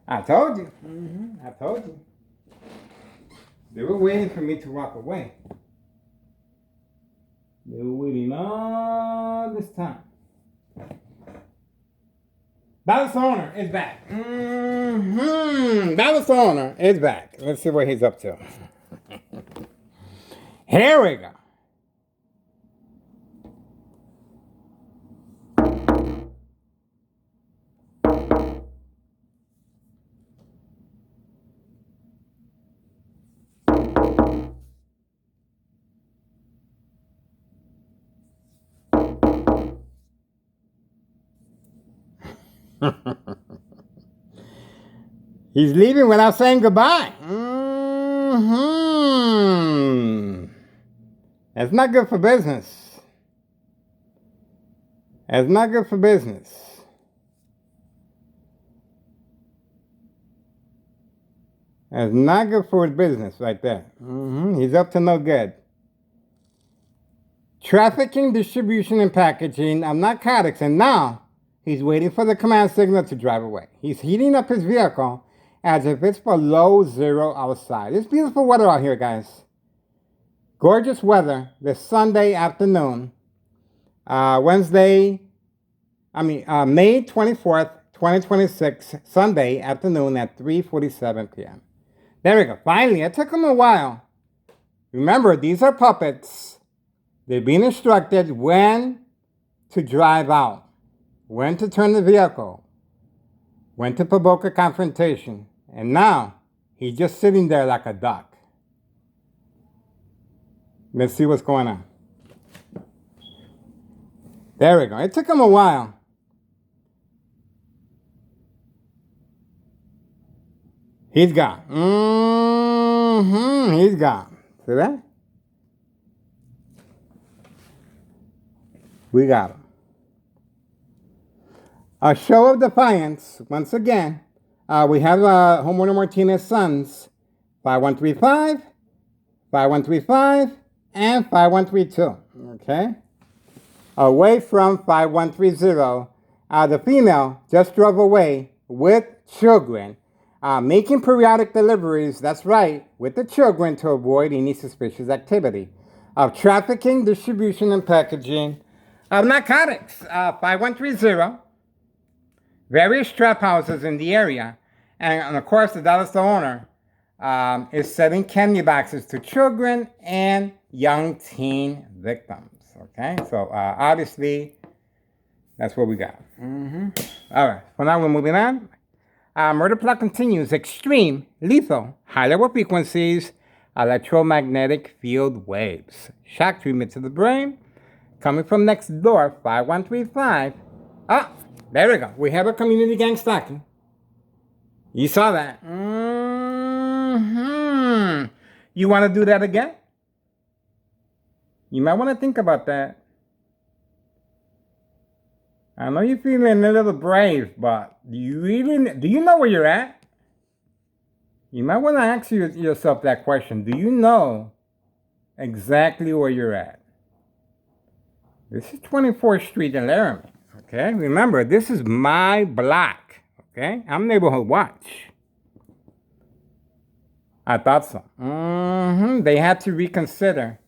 I told you. I told you. They were waiting for me to walk away. They were waiting all this time. Dallas owner is back. Dallas owner is back. Let's see what he's up to. Here we go. He's leaving without saying goodbye. That's not good for business. That's not good for business. That's not good for his business right there. He's up to no good. Trafficking, distribution, and packaging of narcotics, and now he's waiting for the command signal to drive away. He's heating up his vehicle as if it's below zero outside. It's beautiful weather out here, guys. Gorgeous weather this Sunday afternoon. May 24th, 2026, Sunday afternoon at 3:47 p.m. There we go. Finally, it took him a while. Remember, these are puppets. They're being instructed when to drive out, when to turn the vehicle, when to provoke a confrontation. And now, he's just sitting there like a duck. Let's see what's going on. There we go. It took him a while. He's gone. He's gone. See that? We got him. A show of defiance. Once again, we have Homeowner Martinez Sons 5135, 5135, and 5132. Okay? Away from 5130. The female just drove away with children, making periodic deliveries, that's right, with the children to avoid any suspicious activity of trafficking, distribution, and packaging of narcotics. 5130. Various trap houses in the area. And of course, the Dallas owner is selling candy boxes to children and young teen victims. Okay, so obviously, that's what we got. All right, for now we're moving on. Murder plot continues. Extreme, lethal, high level frequencies, electromagnetic field waves. Shock treatment to the brain. Coming from next door, 5135. Ah, there we go. We have a community gang stalking. You saw that. You want to do that again? You might want to think about that. I know you're feeling a little brave, but do you know where you're at? You might want to ask yourself that question. Do you know exactly where you're at? This is 24th Street in Laramie, okay? Remember, this is my block, okay? I'm Neighborhood Watch. I thought so. They had to reconsider.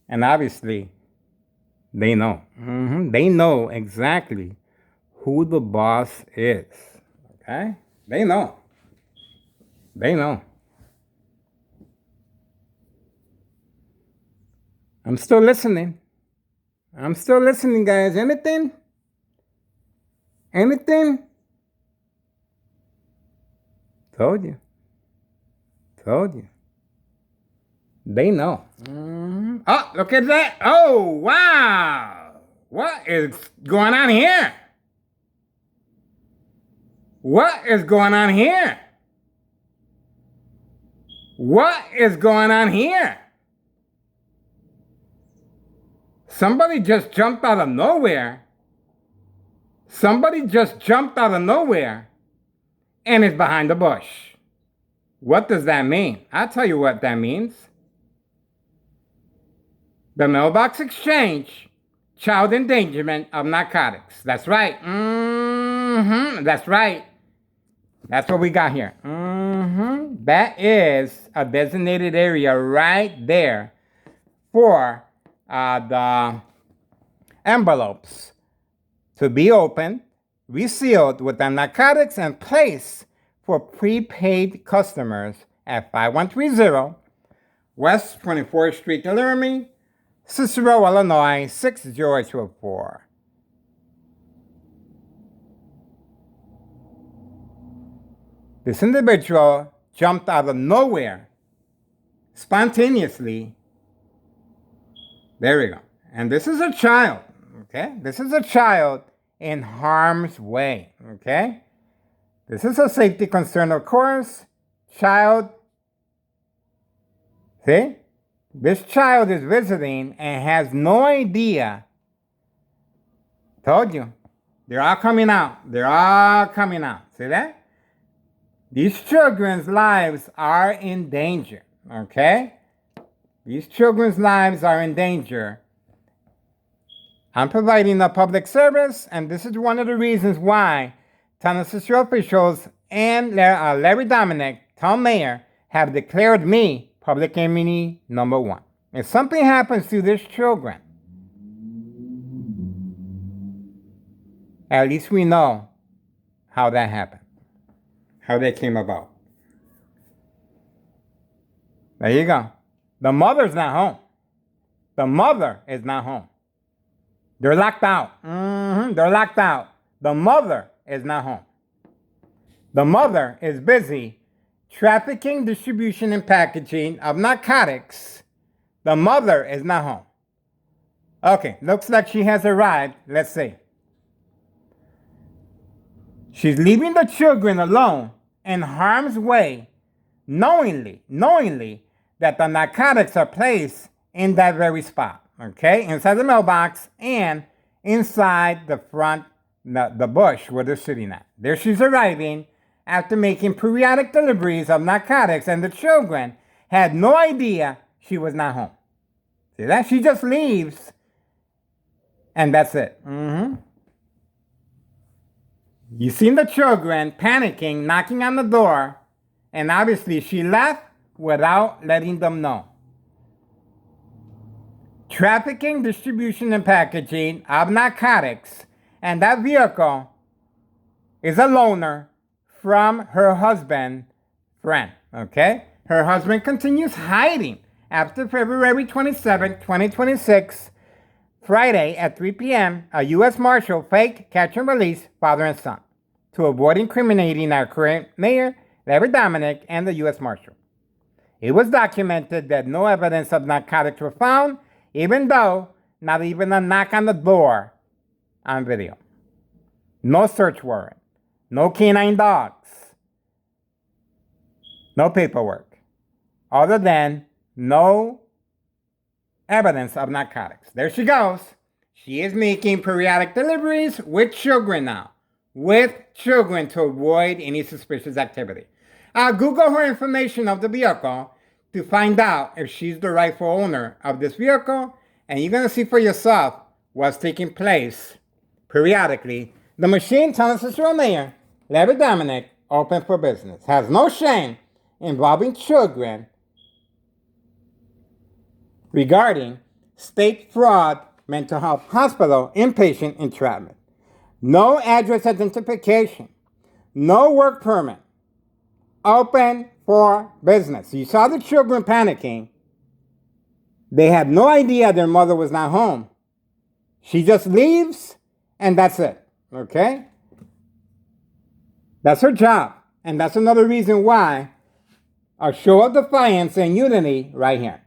And obviously, they know. They know exactly who the boss is, okay? They know. They know. I'm still listening. I'm still listening, guys. Anything? Anything? Told you. Told you. They know. Oh, look at that. Oh, wow. What is going on here? What is going on here? What is going on here? Somebody just jumped out of nowhere. Somebody just jumped out of nowhere and is behind the bush. What does that mean? I'll tell you what that means. The mailbox exchange, child endangerment of narcotics. That's right. That's right. That's what we got here. That is a designated area right there for the envelopes to be opened, resealed with the narcotics, and placed for prepaid customers at 5130 West 24th Street, Laramie, Cicero, Illinois 60204. This individual jumped out of nowhere, spontaneously. There we go. And this is a child, okay? This is a child in harm's way, okay? This is a safety concern, of course. Child, see? This child is visiting and has no idea. Told you. They're all coming out. They're all coming out. See that? These children's lives are in danger, okay? These children's lives are in danger. I'm providing a public service, and this is one of the reasons why Town of Cicero officials and Larry Dominic, town mayor, have declared me public enemy number one. If something happens to these children, at least we know how that happened, how they came about. There you go. The mother's not home. The mother is not home. They're locked out. They're locked out. The mother is not home. The mother is busy trafficking, distribution, and packaging of narcotics. The mother is not home. Okay, looks like she has arrived. Let's see. She's leaving the children alone in harm's way, knowingly that the narcotics are placed in that very spot. Okay, inside the mailbox and inside the front, the bush where they're sitting at. There she's arriving after making periodic deliveries of narcotics, and the children had no idea she was not home. See that? She just leaves, and that's it. You seen the children panicking, knocking on the door, and obviously she left without letting them know. Trafficking, distribution, and packaging of narcotics, and that vehicle is a loaner from her husband, friend, okay? Her husband continues hiding after February 27, 2026, Friday at 3 p.m., a U.S. Marshal faked catch and release father and son to avoid incriminating our current mayor, Larry Dominic, and the U.S. Marshal. It was documented that no evidence of narcotics were found, even though not even a knock on the door on video. No search warrant, no canine dogs, no paperwork, other than no evidence of narcotics. There she goes. She is making periodic deliveries with children now, with children to avoid any suspicious activity. I'll Google her information of the vehicle to find out if she's the rightful owner of this vehicle, and you're going to see for yourself what's taking place periodically. The machine, Town of Cicero Mayor Larry Dominic, open for business, has no shame involving children regarding state fraud, mental health hospital, inpatient entrapment. No address identification, no work permit, open for business. You saw the children panicking. They had no idea their mother was not home. She just leaves, and that's it, okay? That's her job, and that's another reason why a show of defiance and unity right here.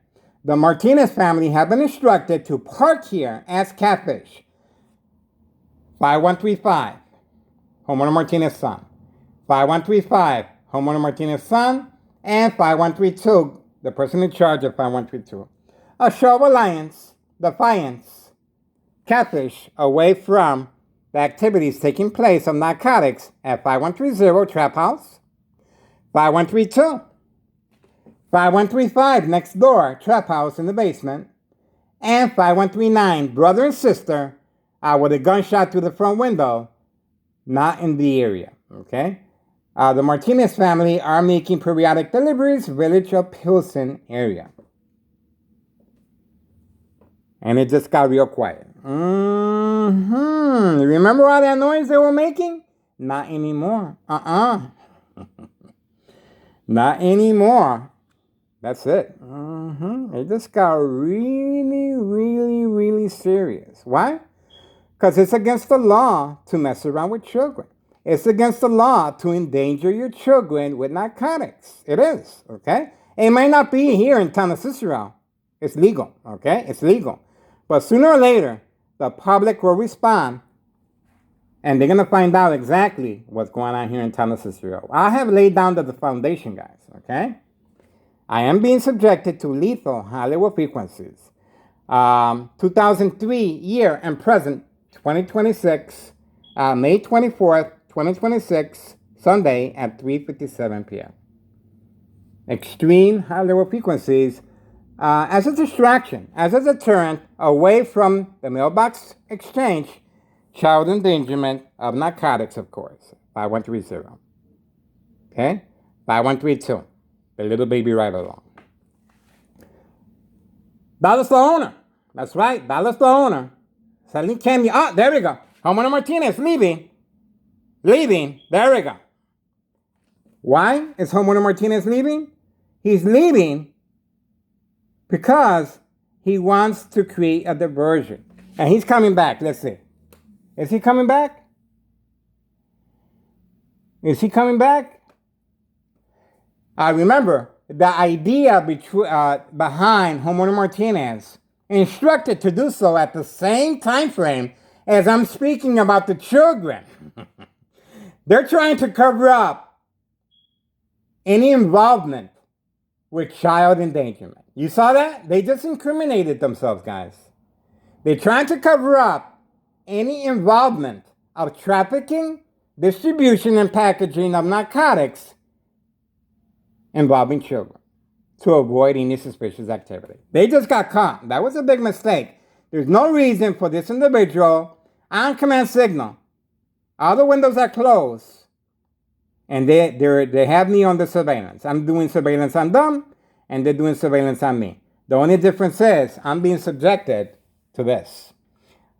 The Martinez family have been instructed to park here as catfish. 5135, homeowner Martinez son. 5135, homeowner Martinez son. And 5132, the person in charge of 5132. A show of alliance, defiance, catfish away from the activities taking place of narcotics at 5130 Trap House, 5132, 5135 next door, Trap House in the basement, and 5139, brother and sister, with a gunshot through the front window, not in the area, okay? The Martinez family are making periodic deliveries, village of Pilsen area. And it just got real quiet. Remember all that noise they were making? Not anymore. Not anymore. That's it. It just got really, really, really serious. Why? Because it's against the law to mess around with children. It's against the law to endanger your children with narcotics. It is, okay? It might not be here in town of Cicero. It's legal, okay? It's legal. But sooner or later, the public will respond, and they're going to find out exactly what's going on here in town of Cicero. I have laid down the foundation, guys, okay? I am being subjected to lethal Hollywood frequencies. 2003 year and present, 2026, May 24th, 2026, Sunday at 3:57 p.m. Extreme Hollywood frequencies as a distraction, as a deterrent away from the mailbox exchange, child endangerment of narcotics, of course, 5130. Okay? 5132. The little baby right along. Dallas the owner. That's right, Dallas the owner. Selling candy. Ah, there we go. Homeowner Martinez leaving. Leaving. There we go. Why is Homeowner Martinez leaving? He's leaving because he wants to create a diversion. And he's coming back. Let's see. Is he coming back? Is he coming back? Remember, the idea behind Homeowner Martinez instructed to do so at the same time frame as I'm speaking about the children. They're trying to cover up any involvement with child endangerment. You saw that? They just incriminated themselves, guys. They're trying to cover up any involvement of trafficking, distribution, and packaging of narcotics involving children to avoid any suspicious activity. They just got caught. That was a big mistake. There's no reason for this individual on command signal. All the windows are closed. And they have me on the surveillance. I'm doing surveillance on them, and they're doing surveillance on me. The only difference is I'm being subjected to this.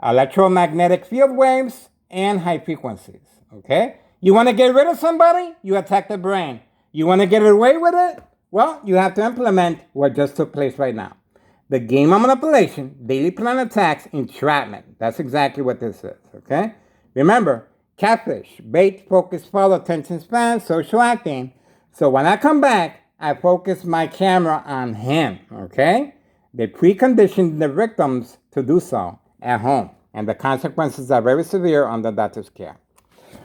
Electromagnetic field waves and high frequencies. Okay? You want to get rid of somebody? You attack the brain. You want to get away with it? Well, you have to implement what just took place right now. The game of manipulation, daily plan attacks, entrapment. That's exactly what this is, okay? Remember, catfish, bait, focus, follow, attention span, social acting. So when I come back, I focus my camera on him, okay? They preconditioned the victims to do so at home. And the consequences are very severe under doctor's care.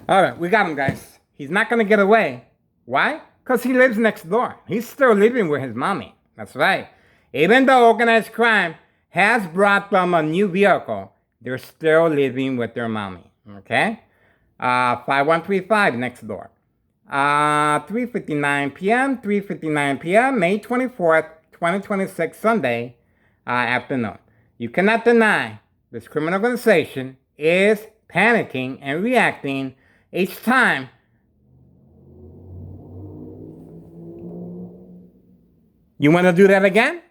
All right, we got him, guys. He's not going to get away. Why? Because he lives next door. He's still living with his mommy. That's right. Even though organized crime has brought them a new vehicle, they're still living with their mommy. Okay? 5135 next door. 3:59 p.m., 3:59 p.m., May 24th, 2026, Sunday afternoon. You cannot deny this criminal organization is panicking and reacting each time You want to do that again?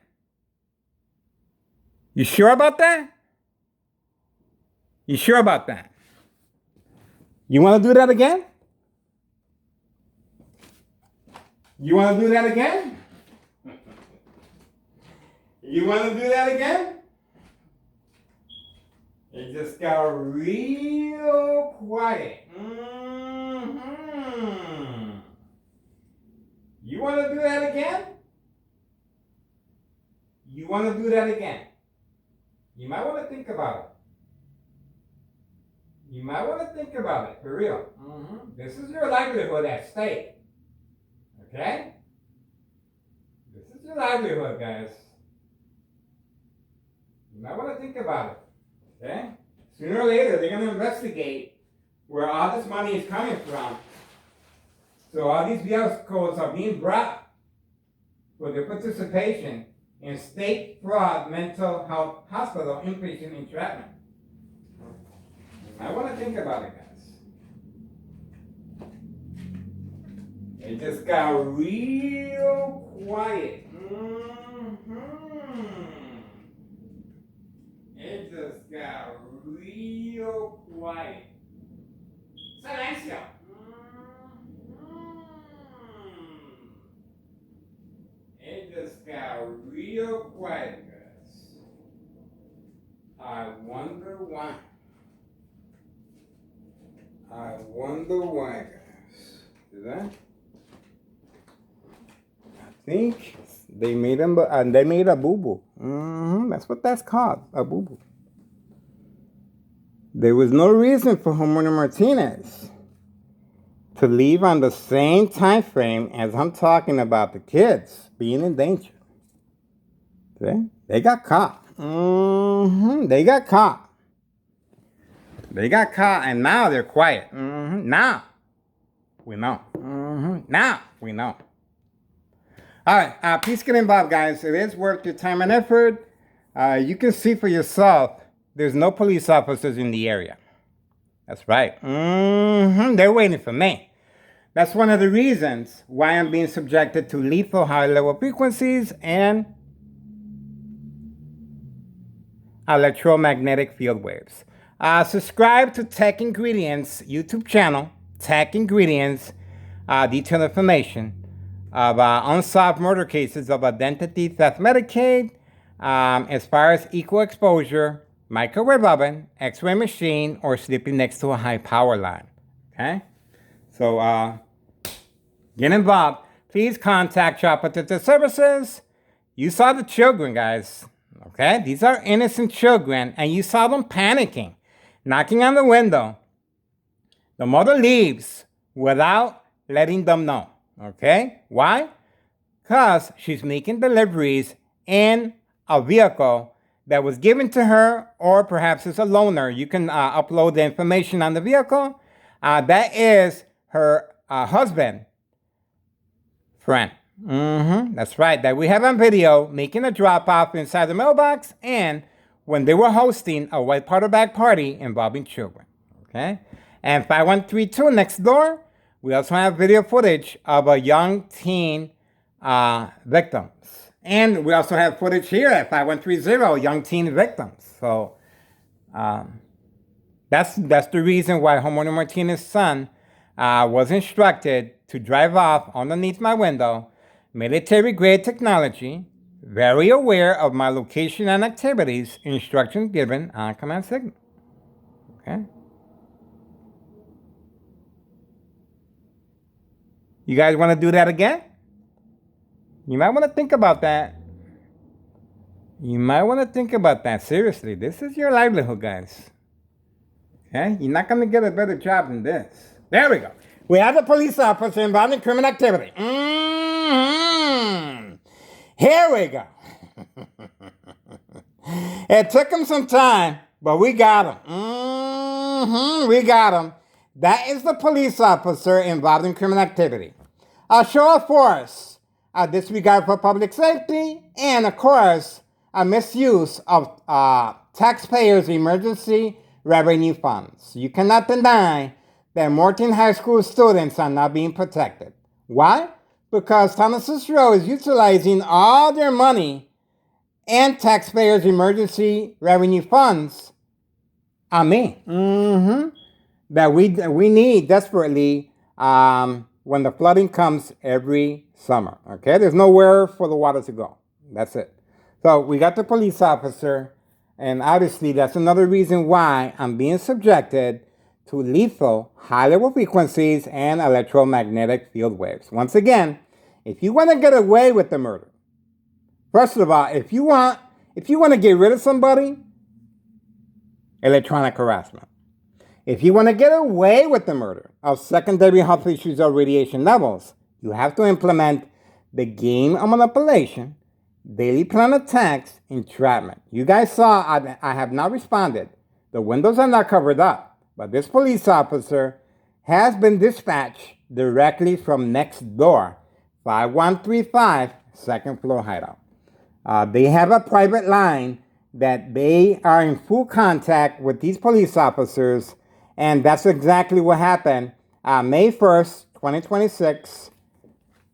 You sure about that? You sure about that? You want to do that again? You want to do that again? You want to do that again? It just got real quiet. You want to do that again? You want to do that again? You might want to think about it. You might want to think about it, for real. This is your livelihood at stake. Okay? This is your livelihood, guys. You might want to think about it. Okay? Sooner or later, they're going to investigate where all this money is coming from. So all these vehicles are being brought for their participation in state fraud mental health hospital inpatient entrapment. I want to think about it, guys. It just got real quiet. It just got real quiet. Silencio. It just got real quiet, guys. I wonder why. I wonder why, guys. See that? I think they made them, and they made a boo-boo. That's what that's called, a boo-boo. There was no reason for Homeowner Martinez to leave on the same time frame as I'm talking about the kids being in danger. See? They got caught. They got caught. They got caught, and now they're quiet. Now we know. Now we know. All right, please get involved, guys. It is worth your time and effort. You can see for yourself, there's no police officers in the area. That's right. They're waiting for me. That's one of the reasons why I'm being subjected to lethal high-level frequencies and electromagnetic field waves. Subscribe to Tech Ingredients YouTube channel, Tech Ingredients, detailed information of unsolved murder cases of identity theft Medicaid, as far as equal exposure, microwave oven, x-ray machine, or sleeping next to a high power line. Okay? So get involved. Please contact Child Protective Services. You saw the children, guys. Okay? These are innocent children, and you saw them panicking, knocking on the window. The mother leaves without letting them know. Okay? Why? Because she's making deliveries in a vehicle that was given to her, or perhaps it's a loaner. You can upload the information on the vehicle. That is her husband, friend. That's right. That we have on video making a drop off inside the mailbox, and when they were hosting a white powder bag party involving children. Okay? And 5132 next door, we also have video footage of a young teen victims. And we also have footage here at 5130, young teen victims. So that's the reason why Homeowner Martinez's son was instructed to drive off underneath my window, military-grade technology, very aware of my location and activities, instructions given on command signal. Okay? You guys want to do that again? You might want to think about that. You might want to think about that. Seriously, this is your livelihood, guys. Okay? You're not going to get a better job than this. There we go. We have a police officer involved in criminal activity. Here we go. It took him some time, but we got him. We got him. That is the police officer involved in criminal activity. A show of force, a disregard for public safety, and of course, a misuse of taxpayers' emergency revenue funds. You cannot deny that Morton High School students are not being protected. Why? Because Thomas Cicero is utilizing all their money and taxpayers' emergency revenue funds on me. That we need desperately when the flooding comes every summer. Okay? There's nowhere for the water to go. That's it. So we got the police officer, and obviously that's another reason why I'm being subjected to lethal high-level frequencies and electromagnetic field waves. Once again, if you want to get away with the murder, first of all, if you want to get rid of somebody, electronic harassment. If you want to get away with the murder of secondary health issues or radiation levels, you have to implement the game of manipulation, daily plan attacks, entrapment. You guys saw I have not responded. The windows are not covered up. But this police officer has been dispatched directly from next door, 5135 second floor hideout. They have a private line that they are in full contact with these police officers, and that's exactly what happened May 1st, 2026,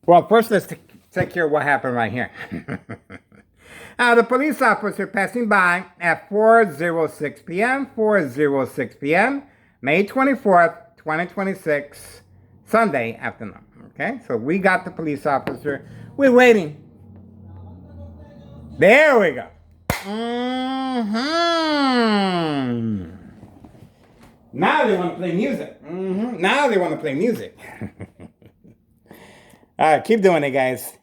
Well, first let's take care of what happened right here. The police officer passing by at 4:06 p.m., 4:06 p.m., May 24th, 2026, Sunday afternoon. Okay, so we got the police officer. We're waiting. There we go. Mm-hmm. Now they want to play music. Mm-hmm. Now they want to play music. All right, keep doing it, guys.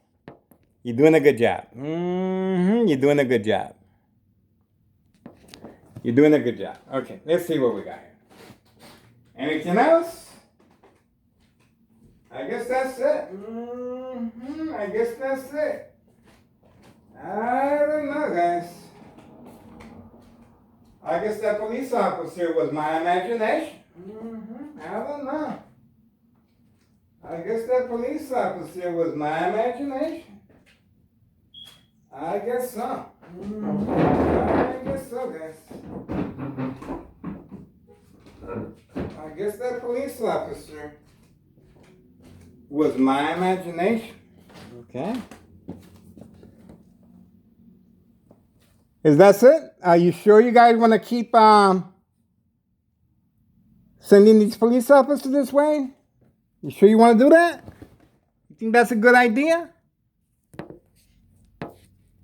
You're doing a good job. Mm-hmm. You're doing a good job. You're doing a good job. Okay, let's see what we got here. Anything else? I guess that's it. Mm-hmm. I guess that's it. I don't know, guys. I guess that police officer was my imagination. Mm-hmm. I don't know. I guess that police officer was my imagination. I guess so. Mm-hmm. I guess so, guys. I guess that police officer was my imagination. Okay. Is that it? Are you sure you guys want to keep sending these police officers this way? You sure you want to do that? You think that's a good idea?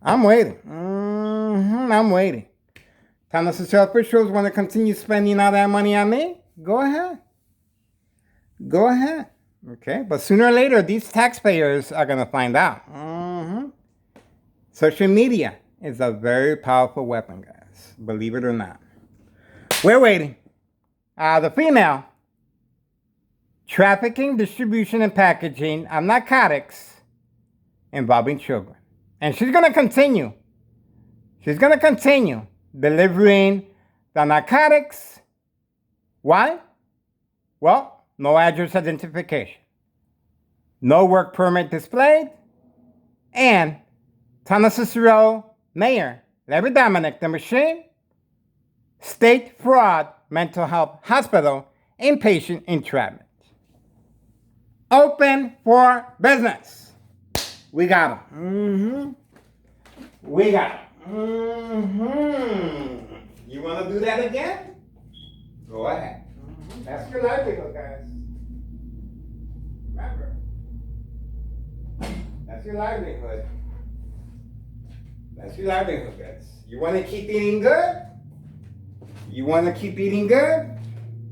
I'm waiting. I'm waiting. Town Cicero officials want to continue spending all that money on me? Go ahead. Go ahead. Okay, but sooner or later, these taxpayers are going to find out. Social media is a very powerful weapon, guys. Believe it or not. We're waiting. The female, trafficking, distribution, and packaging of narcotics involving children. And she's going to continue. She's going to continue delivering the narcotics. Why? Well, no address identification, no work permit displayed, and Town Cicero Mayor Larry Dominic, the Machine, State Fraud Mental Health Hospital, inpatient entrapment. Open for business. We got them. We got them. You want to do that again? Go ahead. That's your livelihood, guys. Remember, that's your livelihood. That's your livelihood, guys. You want to keep eating good? You want to keep eating good?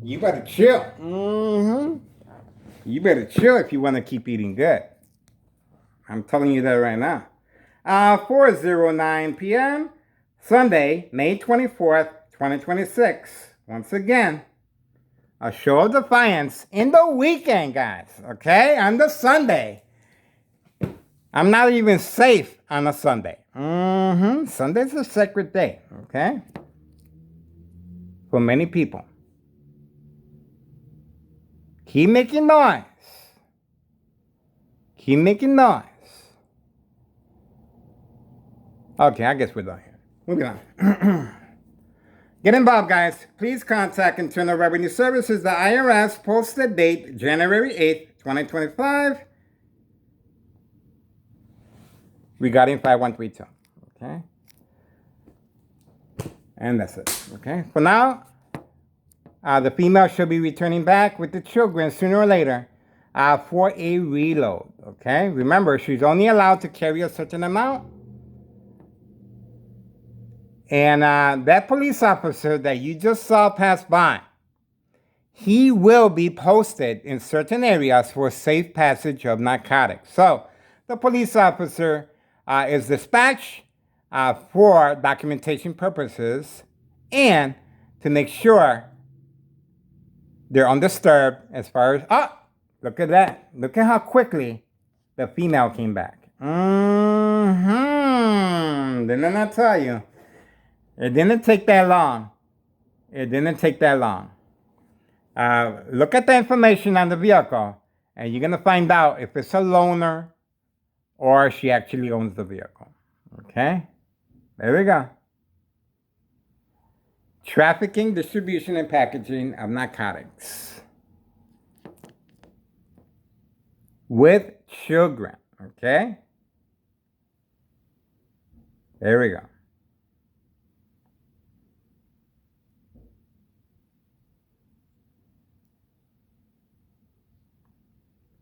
You better chill. You better chill if you want to keep eating good. I'm telling you that right now. 4:09 p.m., Sunday, May 24th, 2026. Once again, a show of defiance in the weekend, guys. Okay? On the Sunday. I'm not even safe on a Sunday. Sunday's a sacred day. Okay? For many people. Keep making noise. Keep making noise. Okay, I guess we're done here. Moving on. Get involved, guys. Please contact Internal Revenue Services, the IRS, posted date January 8th, 2025, regarding 5132. Okay? And that's it. Okay? For now, the female should be returning back with the children sooner or later for a reload. Okay? Remember, she's only allowed to carry a certain amount. And that police officer that you just saw pass by, he will be posted in certain areas for safe passage of narcotics. So the police officer is dispatched for documentation purposes and to make sure they're undisturbed as far as, look at that. Look at how quickly the female came back. Didn't I tell you? It didn't take that long. It didn't take that long. Look at the information on the vehicle, and you're going to find out if it's a loaner or she actually owns the vehicle. Okay? There we go. Trafficking, distribution, and packaging of narcotics. with children. Okay? There we go.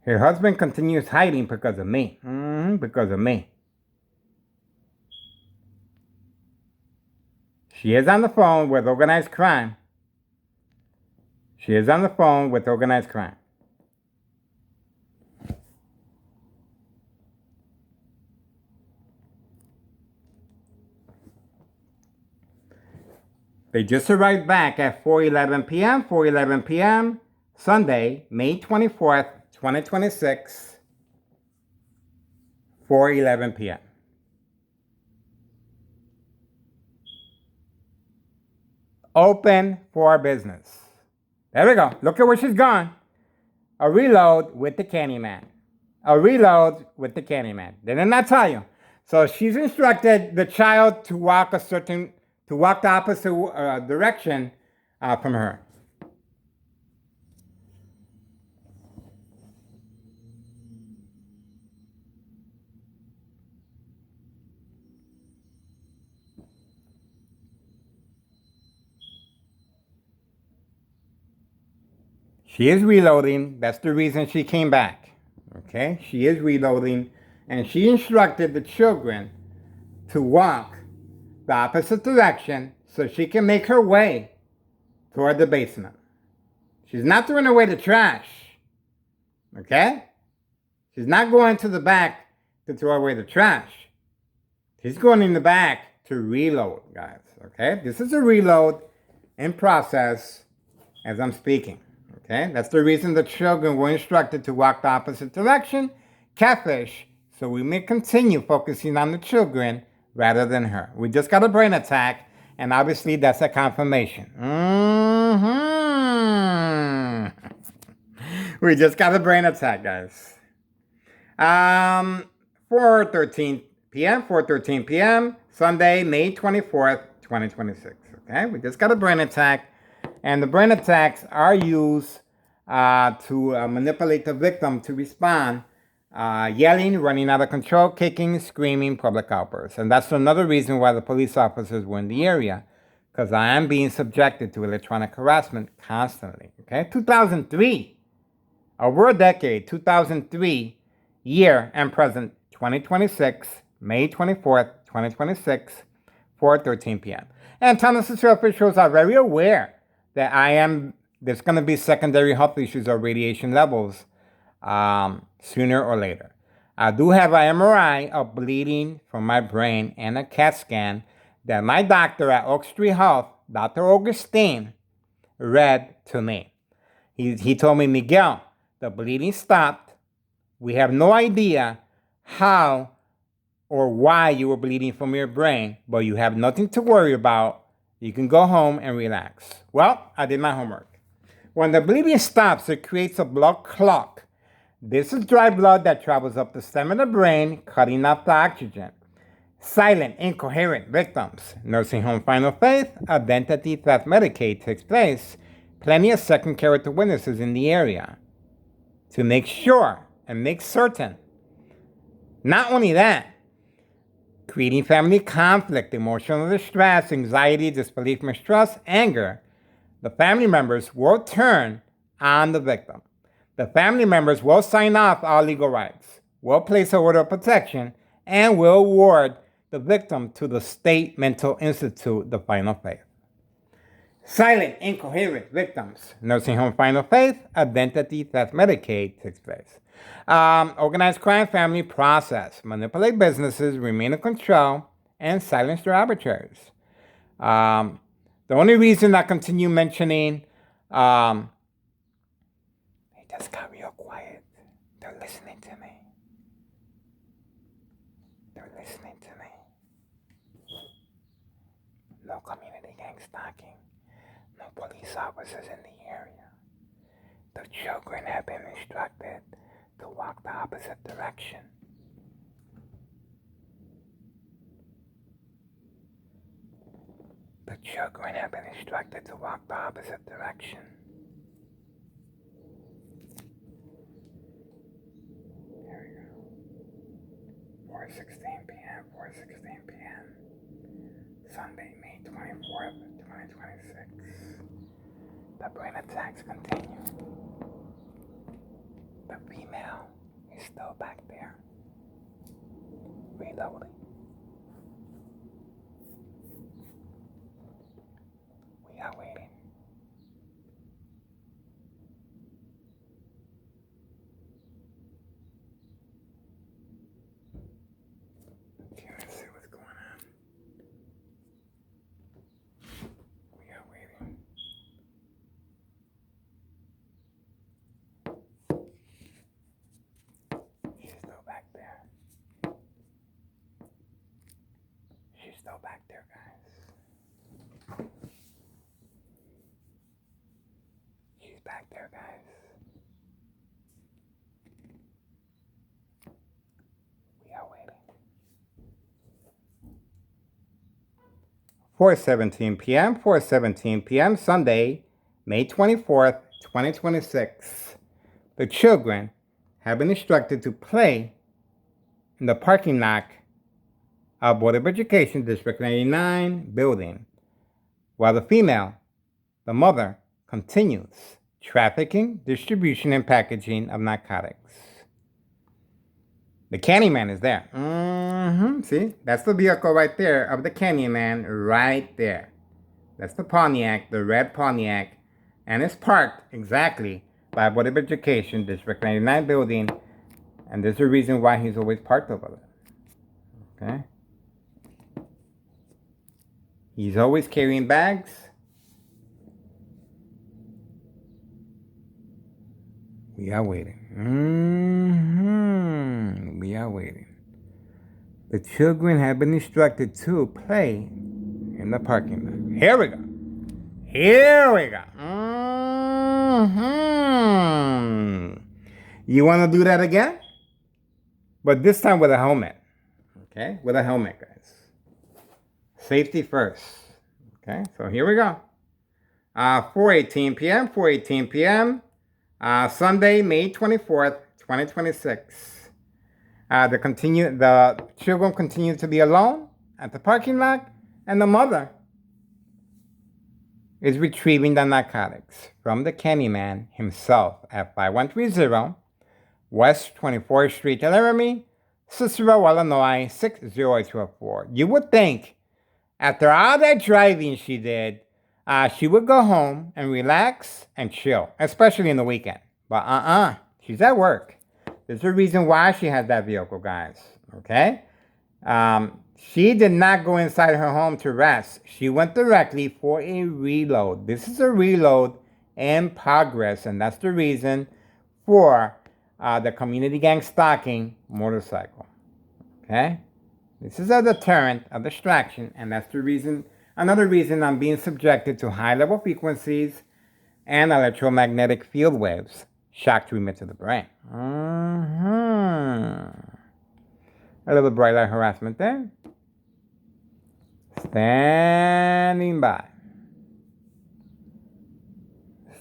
Her husband continues hiding because of me. Because of me. She is on the phone with organized crime. She is on the phone with organized crime. They just arrived back at 4:11 p.m. 4:11 p.m. Sunday, May 24th, 2026. 4:11 p.m. Open for business. There we go. Look at where she's gone. A reload with the Candyman. A reload with the Candyman. Didn't I tell you? So she's instructed the child to walk the opposite direction from her. She is reloading. That's the reason she came back. Okay? She is reloading. And she instructed the children to walk the opposite direction so she can make her way toward the basement. She's not throwing away the trash. Okay? She's not going to the back to throw away the trash. She's going in the back to reload, guys. Okay? This is a reload in process as I'm speaking. Okay? That's the reason the children were instructed to walk the opposite direction, catfish, so we may continue focusing on the children rather than her. We just got a brain attack, and obviously that's a confirmation. We just got a brain attack, guys. 4:13 p.m., 4:13 p.m., Sunday, May 24th, 2026. Okay? We just got a brain attack. And the brain attacks are used to manipulate the victim to respond, yelling, running out of control, kicking, screaming, public outbursts. And that's another reason why the police officers were in the area, because I am being subjected to electronic harassment constantly. Okay, 2003, over a decade, 2003, year and present, 2026, May 24th, 2026, 4:13 p.m. And town necessary officials are very aware that there's going to be secondary health issues or radiation levels sooner or later. I do have an MRI of bleeding from my brain and a CAT scan that my doctor at Oak Street Health, Dr. Augustine, read to me. He told me, Miguel, the bleeding stopped. We have no idea how or why you were bleeding from your brain, but you have nothing to worry about. You can go home and relax. Well, I did my homework. When the bleeding stops, it creates a blood clot. This is dry blood that travels up the stem of the brain, cutting off the oxygen. Silent, incoherent victims. Nursing home final faith, identity theft Medicaid takes place. Plenty of second character witnesses in the area to make sure and make certain. Not only that, creating family conflict, emotional distress, anxiety, disbelief, mistrust, anger. The family members will turn on the victim. The family members will sign off all legal rights, will place an order of protection, and will award the victim to the State Mental Institute, the final faith. Silent, incoherent victims. Nursing home final faith, identity theft Medicaid takes place. Organized crime family process. Manipulate businesses, remain in control, and silence their arbitrators. The only reason I continue mentioning, they just got real quiet. They're listening to me. They're listening to me. No community gang stalking. No police officers in the area. The children have been instructed to walk the opposite direction. The children have been instructed to walk the opposite direction. 4:16 p.m. 4:16 p.m. Sunday, May 24th, 2026. The brain attacks continue. The female is still back there, reloading. We are waiting. Okay, let's see what's going on. We are waiting. She's still back there. She's still back there, guys. She's back there, guys. We are waiting. 4:17 p.m. 4:17 p.m. Sunday, May 24th, 2026. The children have been instructed to play in the parking lot of Board of Education District 99 building, while the female, the mother, continues trafficking, distribution, and packaging of narcotics. The Candyman is there. See, that's the vehicle right there of the Candyman right there. That's the Pontiac, the red Pontiac, and it's parked exactly by Board of Education District 99 building, and there's a reason why he's always parked over there. Okay? He's always carrying bags. We are waiting. We are waiting. The children have been instructed to play in the parking lot. Here we go. Here we go. You want to do that again? But this time with a helmet. Okay? With a helmet, guys. Safety first. Okay? So here we go. 4:18 p.m. 4:18 p.m. Sunday, May 24th, 2026. The children continue to be alone at the parking lot, and the mother is retrieving the narcotics from the Candyman himself at 5130 West 24th Street, Laramie, Cicero, Illinois 60824. You would think, after all that driving she did, she would go home and relax and chill, especially in the weekend. But she's at work. There's a reason why she has that vehicle, guys. Okay? She did not go inside her home to rest. She went directly for a reload. This is a reload in progress, and that's the reason for the community gang stalking motorcycle. Okay? This is a deterrent, a distraction, and that's the reason. Another reason I'm being subjected to high-level frequencies and electromagnetic field waves, shock treatment to the brain. A little bright light harassment there. Standing by.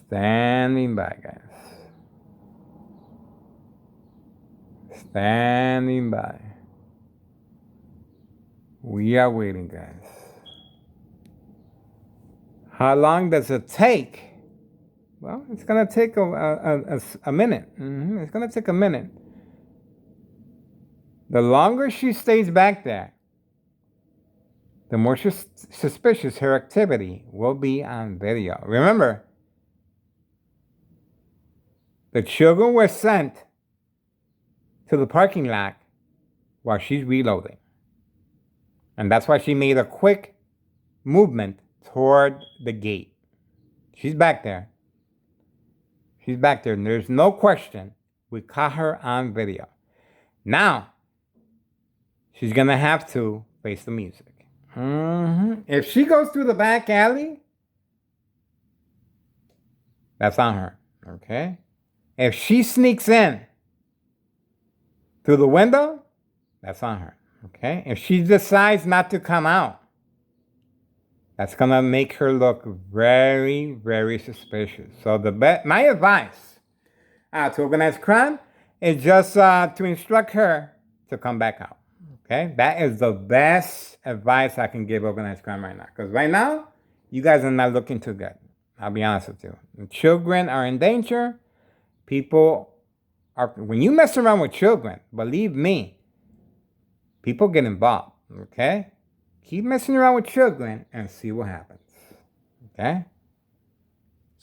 Standing by, guys. Standing by. We are waiting, guys. How long does it take? Well, it's going to take a minute. It's going to take a minute. The longer she stays back there, the more suspicious her activity will be on video. Remember, the children were sent to the parking lot while she's reloading. And that's why she made a quick movement toward the gate. She's back there. She's back there, and there's no question. We caught her on video. Now, she's going to have to face the music. If she goes through the back alley, that's on her, okay? If she sneaks in through the window, that's on her, okay? If she decides not to come out, that's going to make her look very, very suspicious. So my advice to organized crime is just to instruct her to come back out. Okay? That is the best advice I can give organized crime right now. Because right now, you guys are not looking too good. I'll be honest with you. The children are in danger. People are, when you mess around with children, believe me, people get involved. Okay? Keep messing around with children and see what happens. Okay?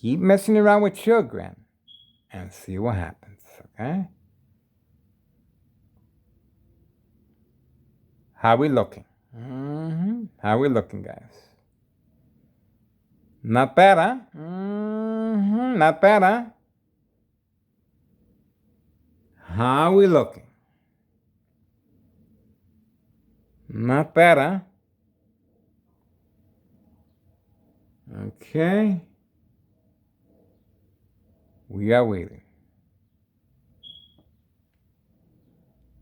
Keep messing around with children and see what happens. Okay? How we looking? How we looking, guys? Not bad, huh? Not bad, huh? How we looking? Not bad, huh? Okay. We are waiting.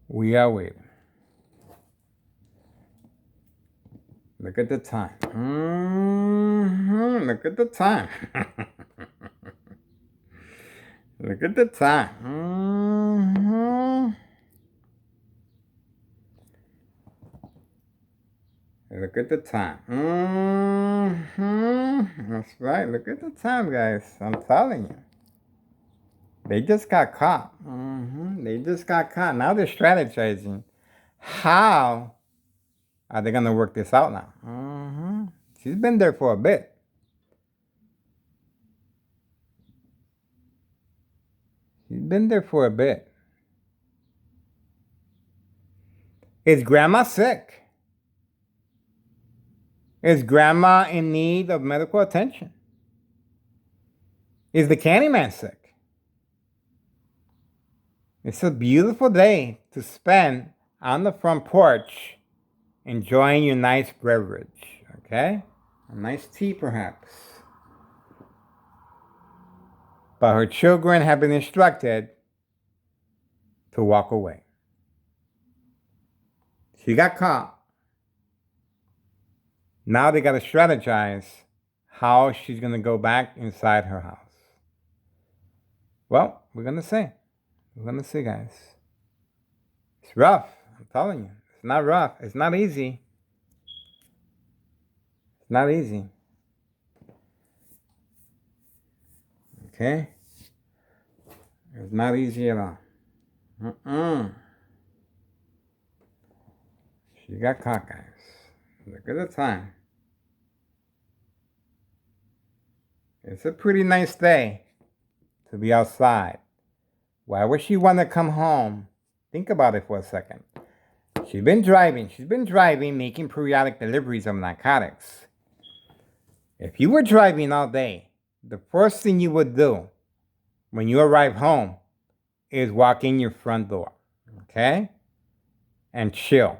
We are waiting. Look at the time. Look at the time. Look at the time. Look at the time. That's right. Look at the time, guys. I'm telling you. They just got caught. They just got caught. Now they're strategizing. How are they going to work this out now? She's been there for a bit. She's been there for a bit. Is grandma sick? Is grandma in need of medical attention? Is the Candyman sick? It's a beautiful day to spend on the front porch enjoying your nice beverage, okay? A nice tea, perhaps. But her children have been instructed to walk away. She got caught. Now they got to strategize how she's going to go back inside her house. Well, we're going to see. We're going to see, guys. It's rough. I'm telling you. It's not rough. It's not easy. It's not easy. Okay? It's not easy at all. She got caught, guys. Look at the time. It's a pretty nice day to be outside. Why would she want to come home? Think about it for a second. She's been driving, making periodic deliveries of narcotics. If you were driving all day, the first thing you would do when you arrive home is walk in your front door, okay? And chill.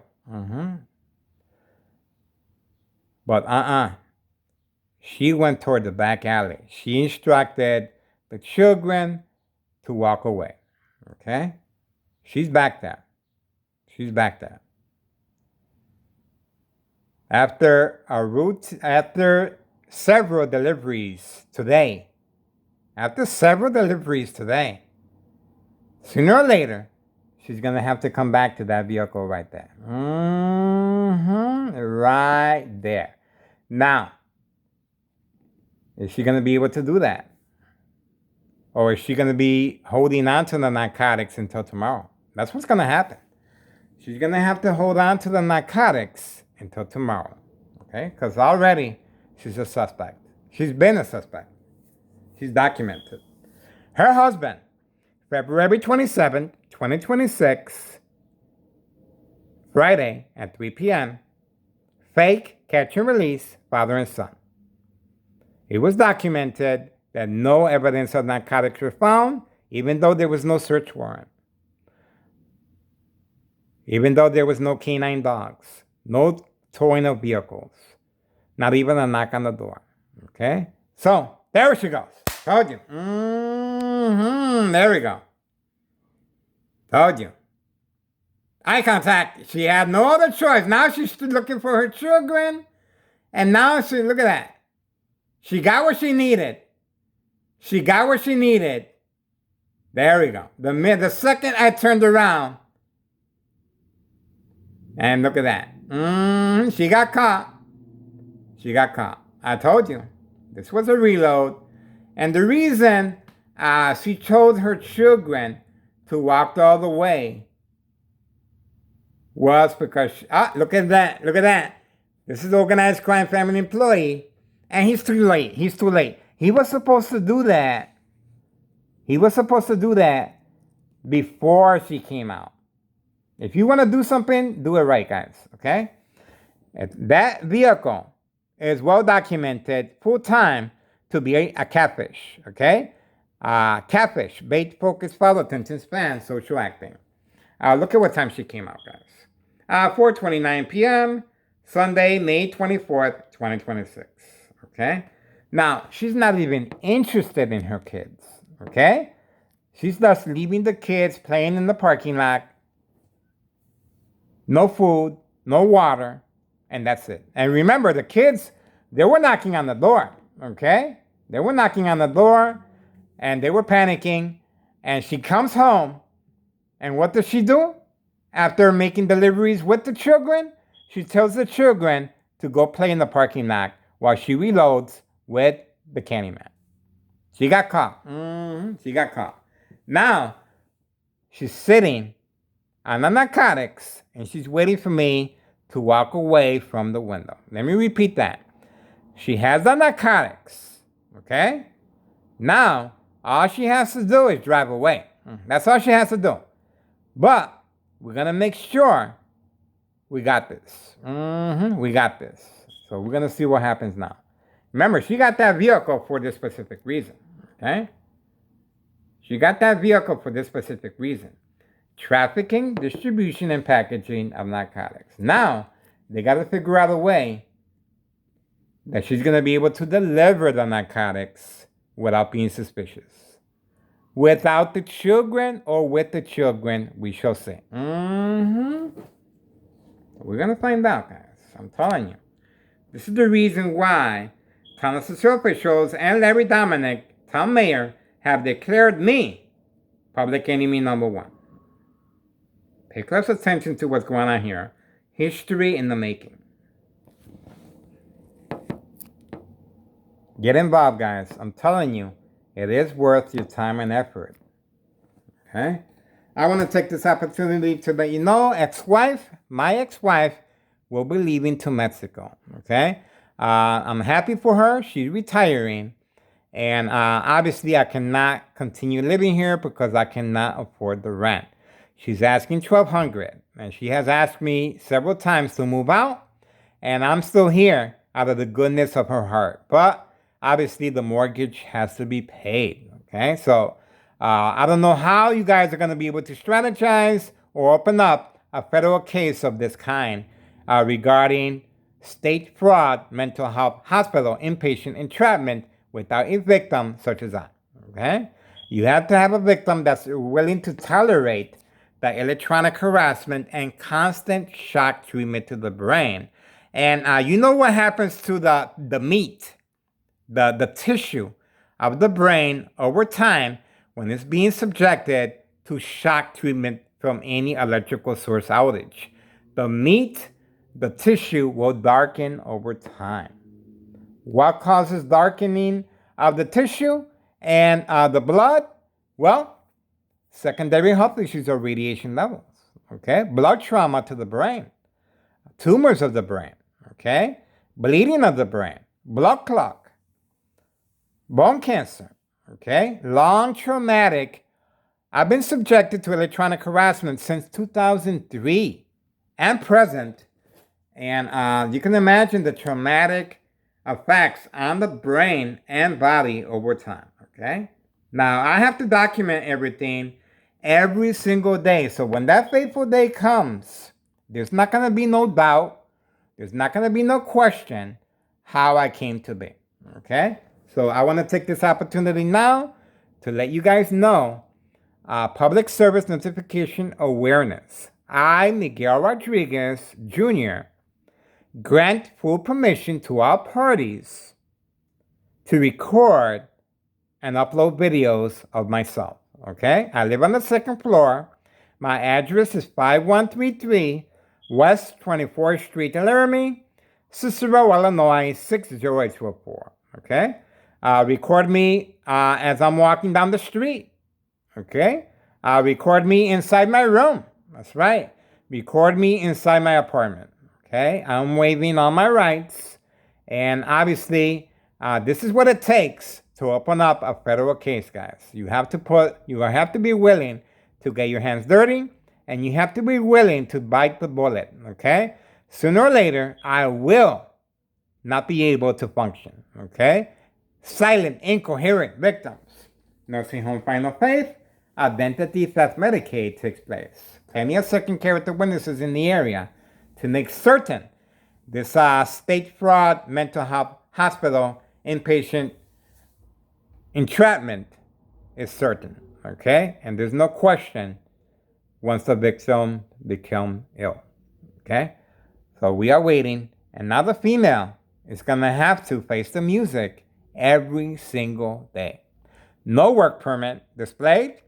But she went toward the back alley. She instructed the children to walk away, okay? She's back there. She's back there. After several deliveries today, sooner or later, she's going to have to come back to that vehicle right there. Right there. Now, is she going to be able to do that? Or is she going to be holding on to the narcotics until tomorrow? That's what's going to happen. She's going to have to hold on to the narcotics until tomorrow. Okay? Because already she's a suspect. She's been a suspect. She's documented. Her husband, February 27th, 2026, Friday at 3 p.m., fake catch and release father and son. It was documented that no evidence of narcotics were found, even though there was no search warrant. Even though there was no canine dogs, no towing of vehicles, not even a knock on the door. Okay? So, there she goes. Told you. There we go. Told you. Eye contact. She had no other choice. Now she's looking for her children. And now look at that. She got what she needed. There we go. The second I turned around, And look at that. She got caught. She got caught. I told you. This was a reload. And the reason she chose her children to walk all the way was because, look at that. Look at that. This is organized crime family employee. And he's too late. He's too late. He was supposed to do that. He was supposed to do that before she came out. If you want to do something, do it right, guys. Okay? That vehicle is well documented full time to be a catfish. Okay? Catfish, bait, focus, follow, attention span, social acting. Look at what time she came out, guys. 4:29 p.m. Sunday, May 24th, 2026. Okay? Now, she's not even interested in her kids. Okay? She's just leaving the kids playing in the parking lot. No food, no water, and that's it. And remember, the kids, they were knocking on the door. Okay? They were knocking on the door, and they were panicking. And she comes home, and what does she do? After making deliveries with the children, she tells the children to go play in the parking lot while she reloads with the Candyman. She got caught. She got caught. Now, she's sitting on the narcotics and she's waiting for me to walk away from the window. Let me repeat that. She has the narcotics. Okay? Now, all she has to do is drive away. That's all she has to do. But we're going to make sure we got this. We got this. So we're going to see what happens now. Remember, she got that vehicle for this specific reason. Okay? She got that vehicle for this specific reason. Trafficking, distribution, and packaging of narcotics. Now, they got to figure out a way that she's going to be able to deliver the narcotics without being suspicious. Without the children or with the children, we shall see. We're going to find out, guys. I'm telling you. This is the reason why Thomas officials and Larry Dominic, town mayor, have declared me public enemy number one. Pay close attention to what's going on here. History in the making. Get involved, guys. I'm telling you, it is worth your time and effort. Okay? I want to take this opportunity to let you know, my ex-wife, will be leaving to Mexico. Okay? I'm happy for her. She's retiring. And obviously, I cannot continue living here because I cannot afford the rent. She's asking $1,200. And she has asked me several times to move out. And I'm still here out of the goodness of her heart. But obviously, the mortgage has to be paid. Okay? So I don't know how you guys are going to be able to strategize or open up a federal case of this kind regarding state fraud, mental health hospital, inpatient entrapment without a victim such as I. Okay? You have to have a victim that's willing to tolerate the electronic harassment and constant shock treatment to the brain. And you know what happens to the meat, the tissue of the brain over time when it's being subjected to shock treatment from any electrical source outage. The meat, the tissue will darken over time. What causes darkening of the tissue and the blood? Well, secondary health issues or radiation levels. Okay? Blood trauma to the brain. Tumors of the brain. Okay? Bleeding of the brain. Blood clot. Bone cancer. Okay? Long traumatic. I've been subjected to electronic harassment since 2003 and present. And you can imagine the traumatic effects on the brain and body over time. Okay? Now, I have to document everything every single day. So when that fateful day comes, there's not going to be no doubt. There's not going to be no question how I came to be. Okay? So I want to take this opportunity now to let you guys know public service notification awareness. I, Miguel Rodriguez Jr., grant full permission to all parties to record and upload videos of myself. Okay? I live on the second floor. My address is 5133 West 24th Street in Laramie, Cicero, Illinois 60824. Okay? Record me as I'm walking down the street. Okay? Record me inside my room. That's right. Record me inside my apartment. Okay? I'm waiving all my rights. And obviously, this is what it takes to open up a federal case, guys. You have to be willing to get your hands dirty, and you have to be willing to bite the bullet, okay? Sooner or later, I will not be able to function, okay? Silent, incoherent victims. Nursing home final faith, identity theft Medicaid takes place. Plenty of second character witnesses in the area to make certain this state fraud mental health hospital inpatient entrapment is certain, okay? And there's no question once the victim become ill, okay? So we are waiting, and now the female is gonna have to face the music every single day. No work permit displayed,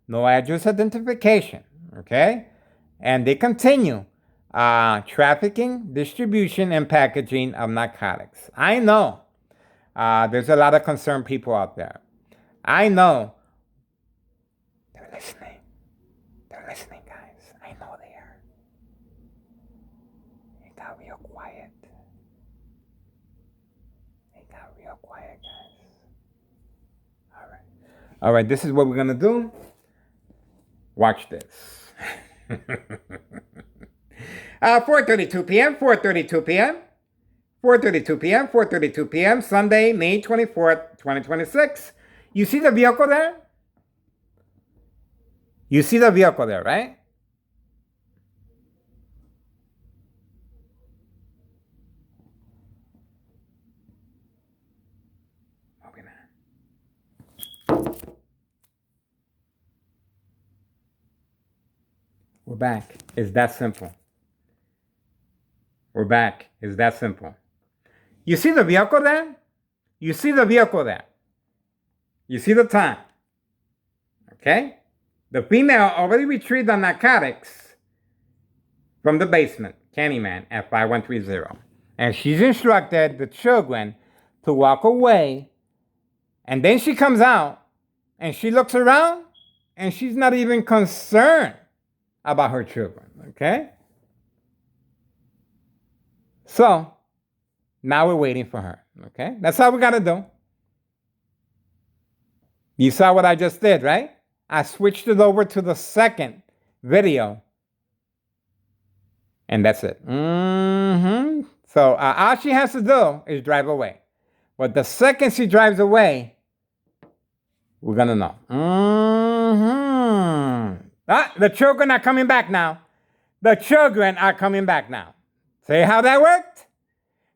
no address identification, okay? And they continue trafficking, distribution, and packaging of narcotics. I know there's a lot of concerned people out there. I know they're listening. They're listening, guys. I know they are. It got real quiet. It got real quiet, guys. All right. All right, this is what we're going to do. Watch this. 4:32 p.m., 4:32 p.m., 4:32 p.m., 4:32 p.m., Sunday, May 24th, 2026. You see the vehicle there? You see the vehicle there, right? Okay, man. We're back. It's that simple. We're back. It's that simple. You see the vehicle there? You see the vehicle there? You see the time? Okay? The female already retrieved the narcotics from the basement, Candyman, at 5130. And she's instructed the children to walk away. And then she comes out and she looks around and she's not even concerned about her children. Okay? So, now we're waiting for her. Okay? That's all we got to do. You saw what I just did, right? I switched it over to the second video. And that's it. So all she has to do is drive away. But the second she drives away, we're going to know. The children are coming back now. The children are coming back now. See how that worked?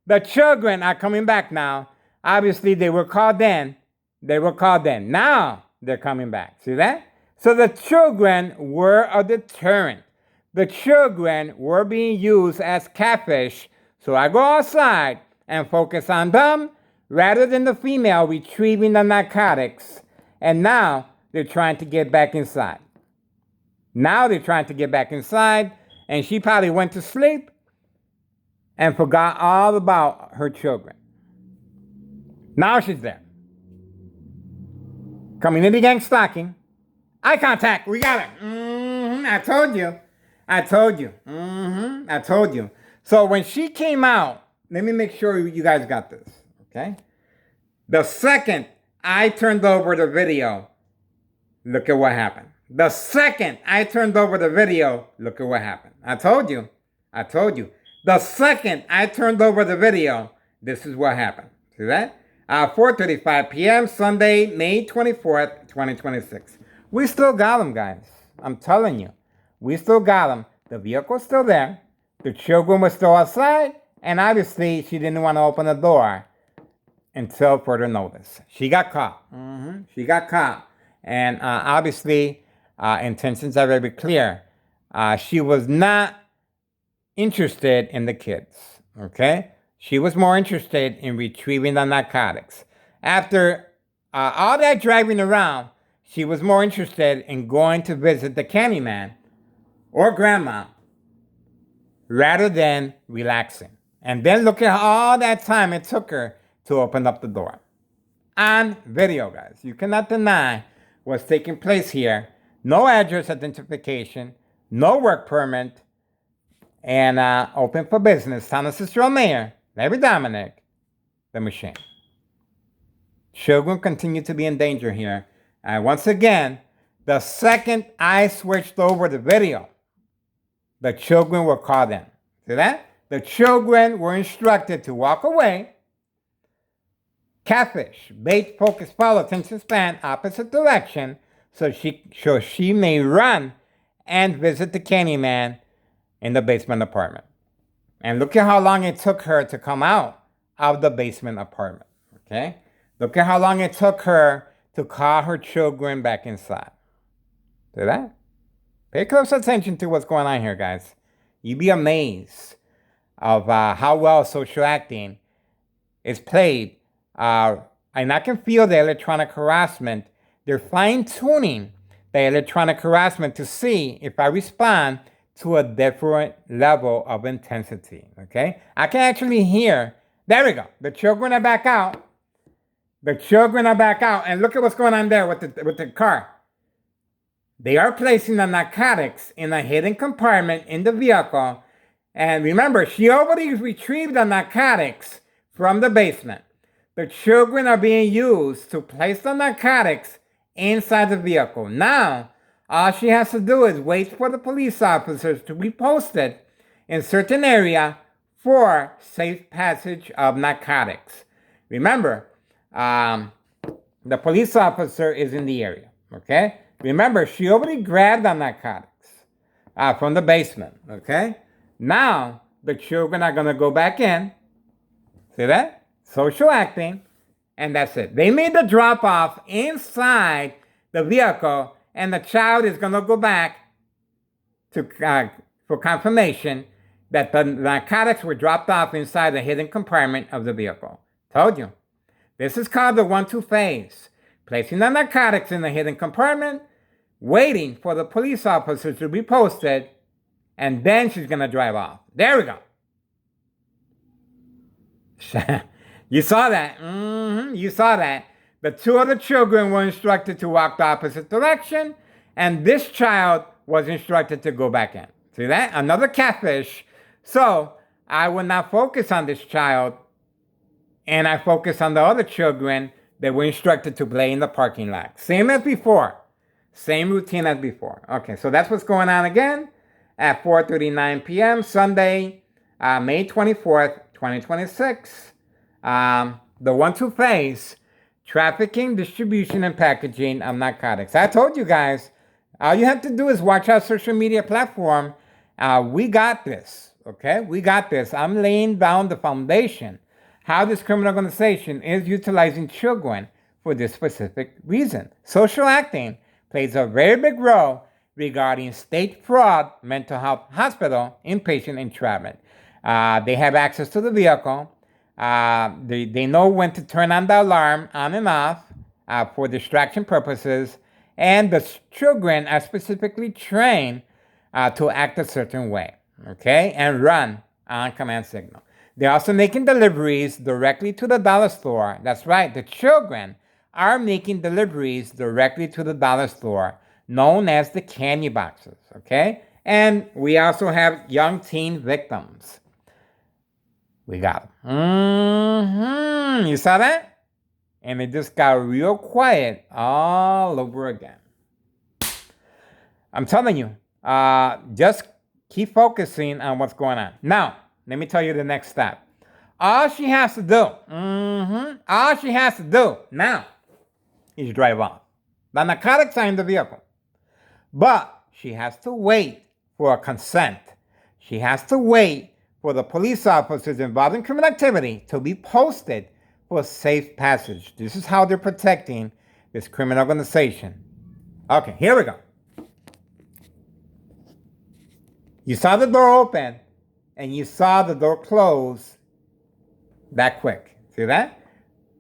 The children are coming back now. Obviously, they were called in. Now they're coming back. See that? So the children were a deterrent. The children were being used as catfish. So I go outside and focus on them rather than the female retrieving the narcotics. And now they're trying to get back inside. And she probably went to sleep and forgot all about her children. Now she's there. Coming in the gang stalking. Eye contact. We got it. I told you. So when she came out, let me make sure you guys got this. Okay? The second I turned over the video, look at what happened. The second I turned over the video, look at what happened. I told you. The second I turned over the video, this is what happened. See that? 4:35 p.m. Sunday, May 24th, 2026. We still got them, guys. I'm telling you. We still got them. The vehicle's still there. The children were still outside. And obviously, she didn't want to open the door until further notice. She got caught. She got caught. And obviously, intentions are very clear. She was not interested in the kids. Okay? She was more interested in retrieving the narcotics. After all that driving around, she was more interested in going to visit the Candyman or grandma rather than relaxing. And then look at all that time it took her to open up the door. On video, guys. You cannot deny what's taking place here. No address identification, no work permit, and open for business. Town Assistant Mayor, Larry Dominic, the machine. Children continue to be in danger here. And once again, the second I switched over the video, the children were called in. See that? The children were instructed to walk away. Catfish, bait, focus, follow, attention span, opposite direction, so she may run and visit the Candyman in the basement apartment. And look at how long it took her to come out of the basement apartment. Okay? Look at how long it took her to call her children back inside. See that? Pay close attention to what's going on here, guys. You'd be amazed of how well social acting is played. And I can feel the electronic harassment. They're fine-tuning the electronic harassment to see if I respond to a different level of intensity, okay? I can actually hear, there we go. The children are back out. The children are back out. And look at what's going on there with the car. They are placing the narcotics in a hidden compartment in the vehicle. And remember, she already retrieved the narcotics from the basement. The children are being used to place the narcotics inside the vehicle. Now, all she has to do is wait for the police officers to be posted in certain area for safe passage of narcotics. Remember, the police officer is in the area, okay? Remember, she already grabbed the narcotics from the basement, okay? Now, the children are going to go back in. See that? Social acting. And that's it. They made the drop-off inside the vehicle, and the child is going to go back to for confirmation that the narcotics were dropped off inside the hidden compartment of the vehicle. Told you. This is called the 1-2 phase. Placing the narcotics in the hidden compartment, waiting for the police officers to be posted, and then she's going to drive off. There we go. You saw that. You saw that. The two other children were instructed to walk the opposite direction, and this child was instructed to go back in. See that? Another catfish. So I will not focus on this child, and I focus on the other children that were instructed to play in the parking lot. Same as before. Same routine as before. Okay, so that's what's going on again at 4:39 p.m. Sunday, May 24th, 2026. The 1-2 phase, trafficking, distribution, and packaging of narcotics. I told you guys, all you have to do is watch our social media platform. We got this, okay? We got this. I'm laying down the foundation, how this criminal organization is utilizing children for this specific reason. Social acting plays a very big role regarding state fraud, mental health hospital, inpatient entrapment. They have access to the vehicle. They know when to turn on the alarm on and off for distraction purposes. And the children are specifically trained to act a certain way, okay, and run on command signal. They're also making deliveries directly to the dollar store. That's right, the children are making deliveries directly to the dollar store, known as the candy boxes, okay? And we also have young teen victims. We got them. You saw that? And it just got real quiet all over again. I'm telling you, just keep focusing on what's going on. Now, let me tell you the next step. All she has to do, all she has to do now is drive off. The narcotics are in the vehicle. But she has to wait for a consent. She has to wait for the police officers involved in criminal activity to be posted for safe passage. This is how they're protecting this criminal organization. Okay, here we go. You saw the door open, and you saw the door close that quick. See that?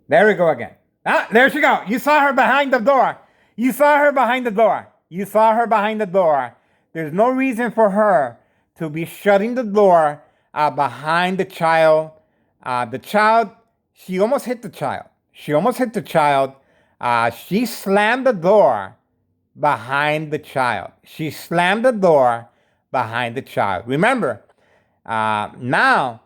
There we go again. Ah, there she go. You saw her behind the door. You saw her behind the door. You saw her behind the door. There's no reason for her to be shutting the door behind the child. She almost hit the child. She slammed the door behind the child. Remember, now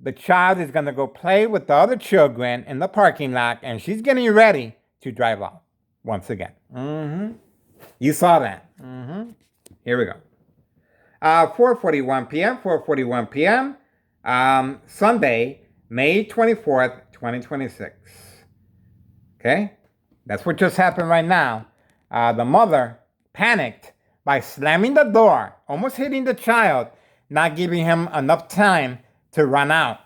the child is going to go play with the other children in the parking lot, and she's getting ready to drive off once again. You saw that. Here we go. 4:41 p.m. 4:41 p.m. Sunday, May 24th, 2026. Okay, that's what just happened right now. The mother panicked by slamming the door, almost hitting the child, not giving him enough time to run out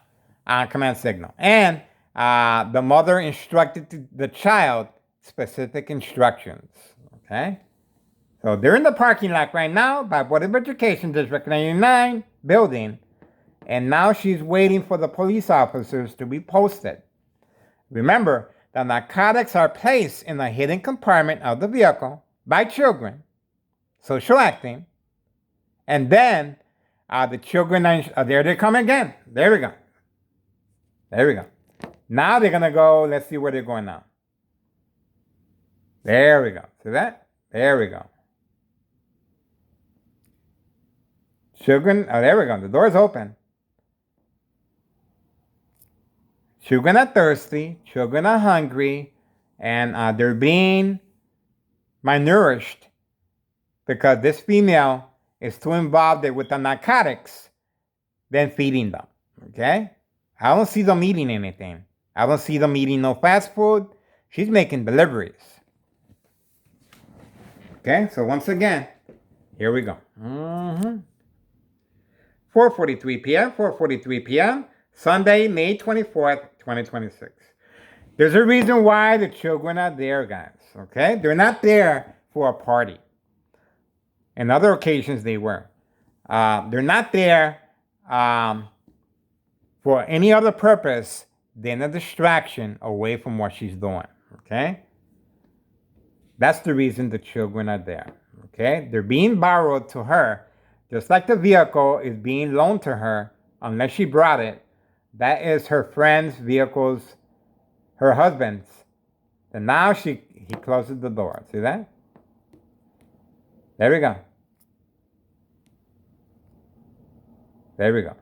on command signal. And the mother instructed the child specific instructions. Okay, so they're in the parking lot right now by Board of Education District 99 building, and now she's waiting for the police officers to be posted. Remember, the narcotics are placed in a hidden compartment of the vehicle by children, social acting, and then the children are there. They come again. There we go. Now they're gonna go. Let's see where they're going now. There we go. See that? There we go. Children. Oh, there we go. The door's open. Children are thirsty, children are hungry, and they're being malnourished because this female is too involved with the narcotics than feeding them. Okay? I don't see them eating anything. I don't see them eating no fast food. She's making deliveries. Okay, so once again, here we go. 4:43 p.m., 4:43 p.m., Sunday, May 24th, 2026. There's a reason why the children are there, guys, okay? They're not there for a party. In other occasions, they were. They're not there for any other purpose than a distraction away from what she's doing, okay? That's the reason the children are there, okay? They're being borrowed to her, just like the vehicle is being loaned to her, unless she brought it. That is her friend's vehicle's, her husband's. And now he closes the door. See that? There we go. There we go.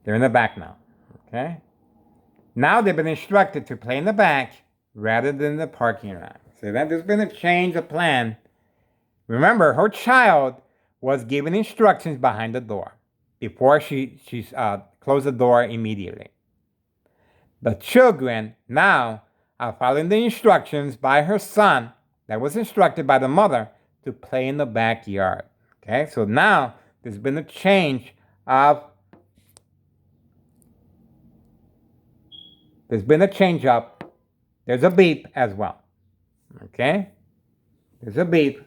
They're in the back now. Okay? Now they've been instructed to play in the back rather than the parking lot. See that? There's been a change of plan. Remember, her child was given instructions behind the door before she closed the door immediately. The children now are following the instructions by her son that was instructed by the mother to play in the backyard. Okay, so now there's been a change up. There's a beep as well. Okay, there's a beep.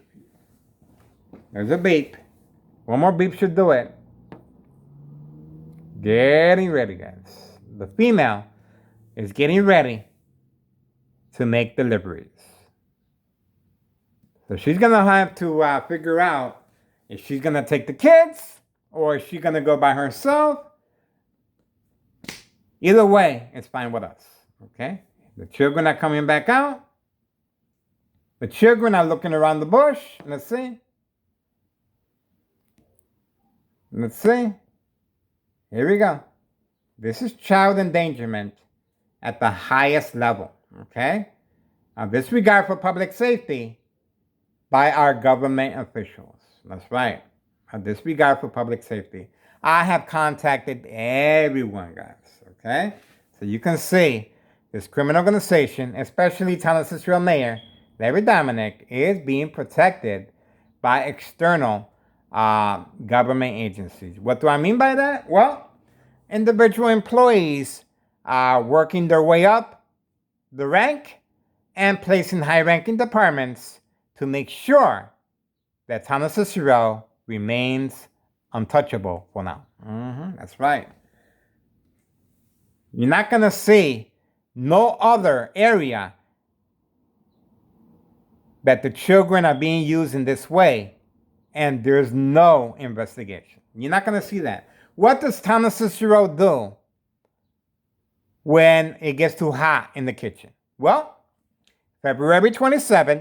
One more beep should do it. Getting ready, guys. The female is getting ready to make deliveries. So she's going to have to figure out if she's going to take the kids or is she going to go by herself. Either way, it's fine with us. Okay? The children are coming back out. The children are looking around the bush. Let's see. Here we go. This is child endangerment at the highest level, okay? Disregard for public safety by our government officials. That's right. Disregard for public safety. I have contacted everyone, guys, okay? So you can see this criminal organization, especially Town Cicero Mayor Larry Dominic, is being protected by external government agencies. What do I mean by that? Well, individual employees are working their way up the rank and placed in high-ranking departments to make sure that Town of Cicero remains untouchable for now. That's right. You're not going to see no other area that the children are being used in this way and there's no investigation. You're not going to see that. What does Thomas Cicero do when it gets too hot in the kitchen? Well, February 27th,